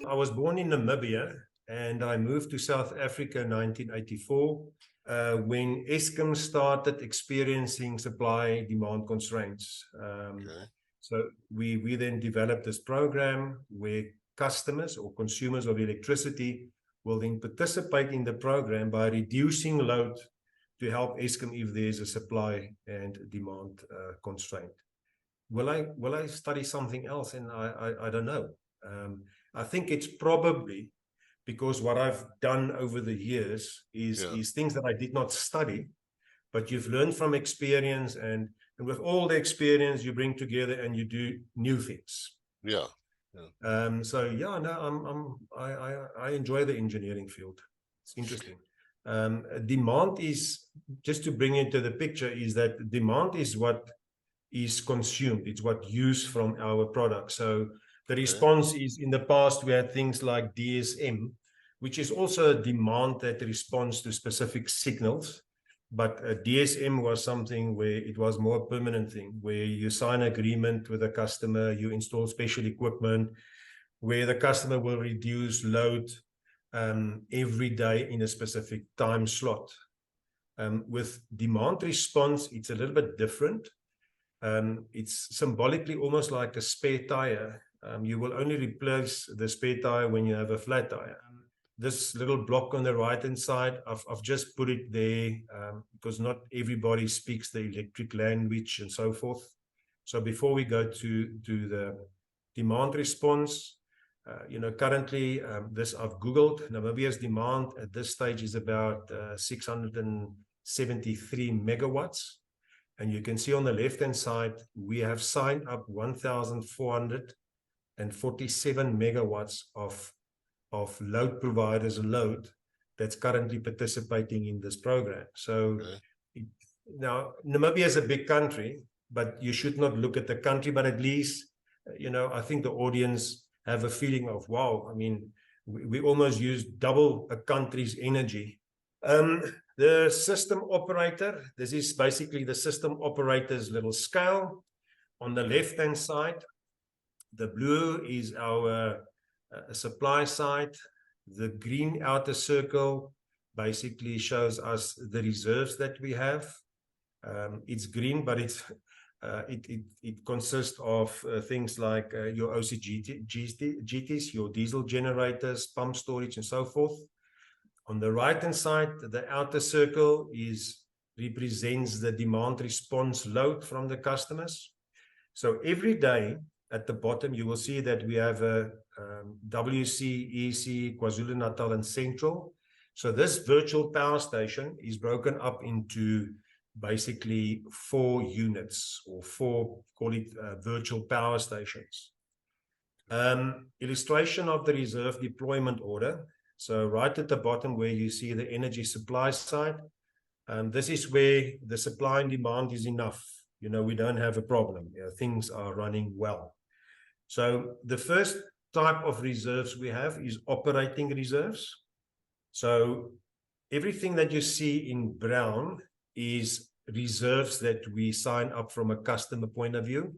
I was born in Namibia and I moved to South Africa in 1984 when Eskom started experiencing supply demand constraints. Okay. So we then developed this program where customers or consumers of electricity will then participate in the program by reducing load to help Eskom if there's a supply and demand constraint. Will I study something else? And I don't know. I think it's probably because what I've done over the years Yeah. is things that I did not study, but you've learned from experience, and with all the experience you bring together and you do new things. Yeah. So yeah, no, I enjoy the engineering field. It's interesting. Demand is, just to bring into the picture, is that demand is what is consumed. It's what used from our product. So the response is, in the past, we had things like DSM, which is also a demand that responds to specific signals. But DSM was something where it was more a permanent thing, where you sign an agreement with a customer, you install special equipment, where the customer will reduce load every day in a specific time slot. With demand response, it's a little bit different. It's symbolically almost like a spare tire. You will only replace the spare tire when you have a flat tire. This little block on the right-hand side, I've just put it there because not everybody speaks the electric language and so forth. So before we go to the demand response, currently this I've Googled. Namibia's demand at this stage is about 673 megawatts. And you can see on the left-hand side, we have signed up 1,447 megawatts of load providers load that's currently participating in this program. So now Namibia is a big country, but you should not look at the country, but at least, I think the audience have a feeling of, wow, I mean, we almost use double a country's energy. The system operator, this is basically the system operator's little scale. On the left-hand side, the blue is our supply side. The green outer circle basically shows us the reserves that we have. It's green, but it consists of things like your OCGTs, your diesel generators, pump storage, and so forth. On the right-hand side, the outer circle represents the demand response load from the customers. So every day at the bottom, you will see that we have a WC, EC, KwaZulu-Natal, and Central. So this virtual power station is broken up into basically 4 units, or 4, call it virtual power stations. Illustration of the reserve deployment order. So right at the bottom where you see the energy supply side, this is where the supply and demand is enough. We don't have a problem. Things are running well. So the first type of reserves we have is operating reserves. So everything that you see in brown is reserves that we sign up from a customer point of view.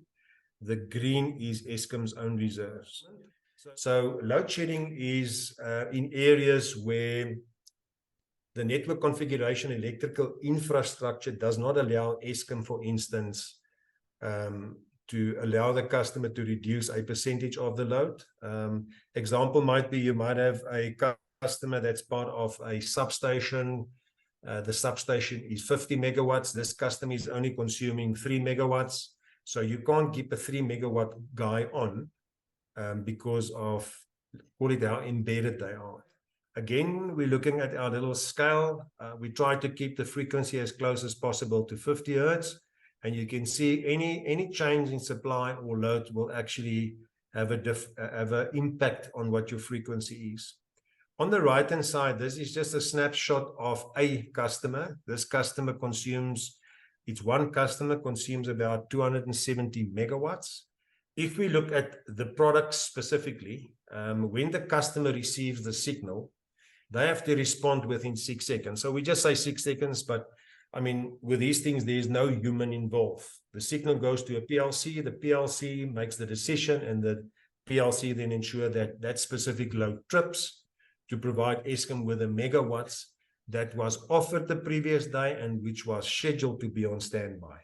The green is Eskom's own reserves. So load shedding is in areas where the network configuration, electrical infrastructure does not allow Eskom, for instance, to allow the customer to reduce a percentage of the load. Example might be, you might have a customer that's part of a substation. The substation is 50 megawatts. This customer is only consuming 3 megawatts. So you can't keep a 3 megawatt guy on because of, call it how embedded they are. Again, we're looking at our little scale. We try to keep the frequency as close as possible to 50 hertz. And you can see any change in supply or load will actually have an impact on what your frequency is. On the right-hand side, this is just a snapshot of a customer. This customer consumes, one customer consumes about 270 megawatts. If we look at the product specifically, when the customer receives the signal, they have to respond within 6 seconds. So we just say 6 seconds, but I mean, with these things, there's no human involved. The signal goes to a PLC, the PLC makes the decision, and PLC then ensure that that specific load trips to provide Eskom with the megawatts that was offered the previous day and which was scheduled to be on standby.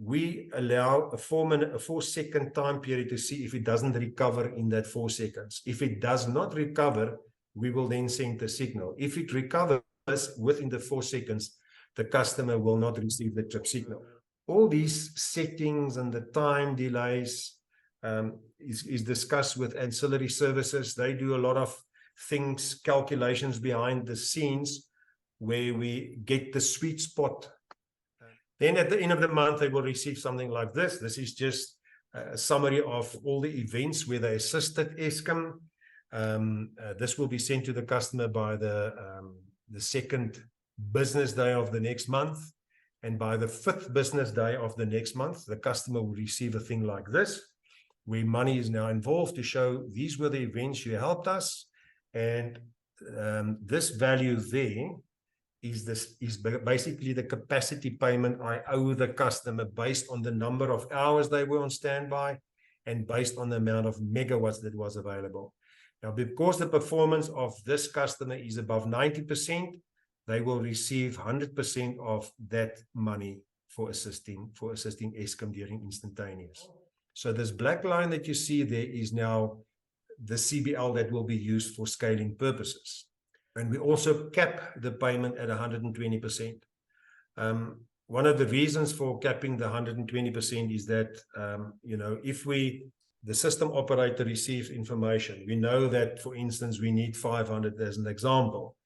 We allow a 4-second time period to see if it doesn't recover in that 4 seconds. If it does not recover, we will then send a signal. If it recovers within the 4 seconds, the customer will not receive the trip signal. All these settings and the time delays is discussed with ancillary services. They do a lot of things, calculations behind the scenes where we get the sweet spot. Then at the end of the month, they will receive something like this. This is just a summary of all the events where they assisted Eskom. This will be sent to the customer by the second business day of the next month. And by the 5th business day of the next month, the customer will receive a thing like this, where money is now involved to show these were the events you helped us. And this value there is basically the capacity payment I owe the customer based on the number of hours they were on standby and based on the amount of megawatts that was available. Now, because the performance of this customer is above 90%, they will receive 100% of that money for assisting Eskom during instantaneous. So this black line that you see there is now the CBL that will be used for scaling purposes. And we also cap the payment at 120%. One of the reasons for capping the 120% is that, if the system operator receives information, we know that, for instance, we need 500 as an example.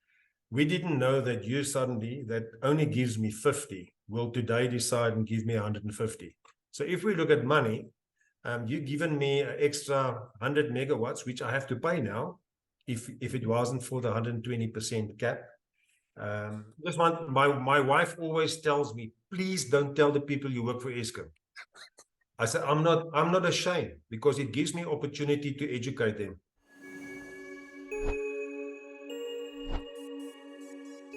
We didn't know that you suddenly, that only gives me 50, will today decide and give me 150. So if we look at money, you've given me an extra 100 megawatts, which I have to pay now, if it wasn't for the 120% cap. This one, my wife always tells me, please don't tell the people you work for Eskom. I said, I'm not ashamed, because it gives me opportunity to educate them.